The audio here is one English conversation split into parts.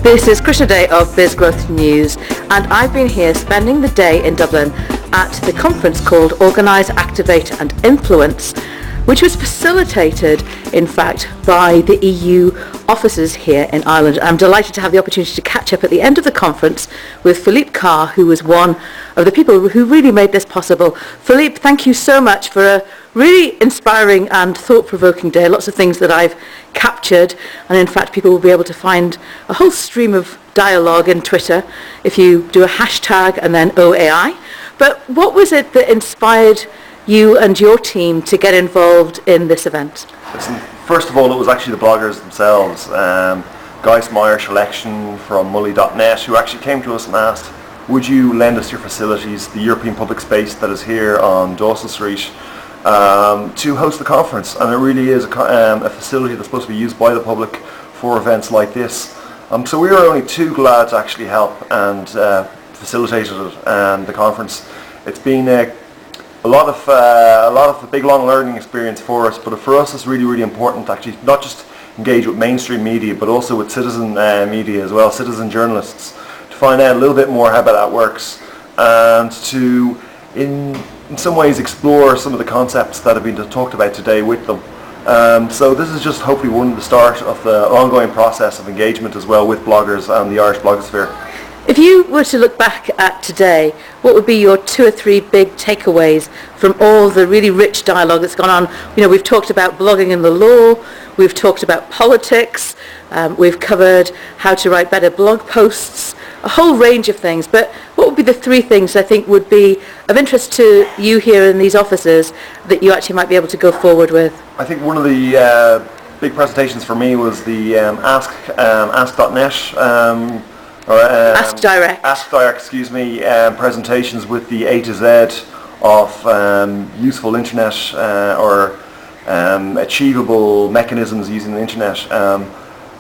This is Krishna Day of Biz Growth News, and I've been here spending the day in Dublin at the conference called Organise, Activate and Influence, which was facilitated, in fact, by the EU offices here in Ireland. I'm delighted to have the opportunity to catch up at the end of the conference with Philippe Carr, who was one of the people who really made this possible. Philippe, thank you so much for a really inspiring and thought-provoking day. Lots of things that I've captured, and in fact people will be able to find a whole stream of dialogue in Twitter if you do a hashtag and then OAI. But what was it that inspired you and your team to get involved in this event? Listen, first of all, it was actually the bloggers themselves, Guy Irish Election from Mully.net, who actually came to us and asked, would you lend us your facilities, the European public space that is here on Dawson Street, to host the conference. And it really is a facility that's supposed to be used by the public for events like this. So we were only too glad to actually help and facilitated the conference. It's been a lot of a big long learning experience for us, but for us it's really, really important to actually not just engage with mainstream media, but also with citizen media as well, citizen journalists, to find out a little bit more how that works, and to in some ways explore some of the concepts that have been talked about today with them. So this is just hopefully the start of the ongoing process of engagement as well with bloggers and the Irish blogosphere. If you were to look back at today, what would be your 2 or 3 big takeaways from all the really rich dialogue that's gone on? You know, we've talked about blogging and the law, we've talked about politics, we've covered how to write better blog posts, a whole range of things. But what would be the 3 things I think would be of interest to you here in these offices that you actually might be able to go forward with? I think one of the big presentations for me was the ask.net Ask Direct. Presentations with the A to Z of useful internet or achievable mechanisms using the internet.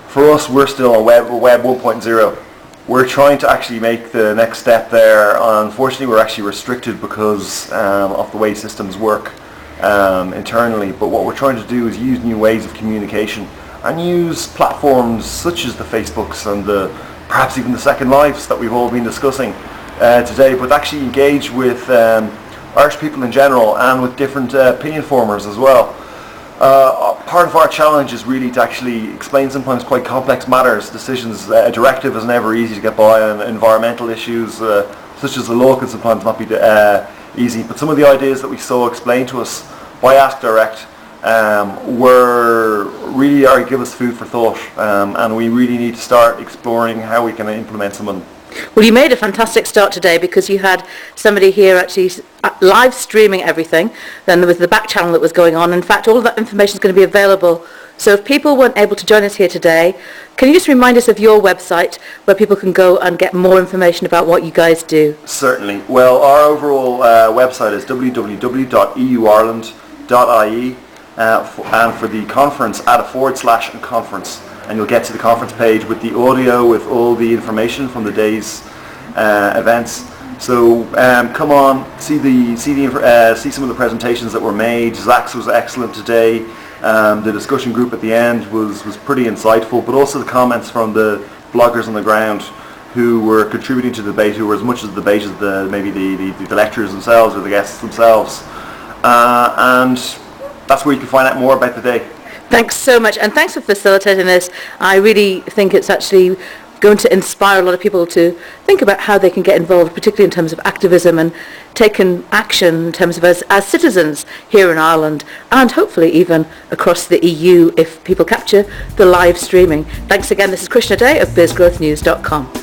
For us, we're still on Web 1.0. We're trying to actually make the next step there. Unfortunately, we're actually restricted because of the way systems work internally. But what we're trying to do is use new ways of communication and use platforms such as the Facebooks and perhaps even the Second Lives that we've all been discussing today, but actually engage with Irish people in general and with different opinion formers as well. Part of our challenge is really to actually explain sometimes quite complex matters, decisions. A directive is never easy to get by on environmental issues, such as the law can sometimes not be easy, but some of the ideas that we saw explained to us by Ask Direct give us food for thought, and we really need to start exploring how we can implement some of them. Well, you made a fantastic start today because you had somebody here actually live streaming everything. Then there was the back channel that was going on. In fact, all of that information is going to be available. So if people weren't able to join us here today, can you just remind us of your website where people can go and get more information about what you guys do? Certainly. Well, our overall website is www.EuIreand.ie. And for the conference, add a / conference, and you'll get to the conference page with the audio, with all the information from the day's events. So come on, see some of the presentations that were made. Zach's was excellent today. The discussion group at the end was pretty insightful, but also the comments from the bloggers on the ground who were contributing to the debate, who were as much as the debate as the lecturers themselves or the guests themselves. And that's where you can find out more about the day. Thanks so much, and thanks for facilitating this. I really think it's actually going to inspire a lot of people to think about how they can get involved, particularly in terms of activism and taking action in terms of us as citizens here in Ireland, and hopefully even across the EU if people capture the live streaming. Thanks again. This is Krishna Day of bizgrowthnews.com.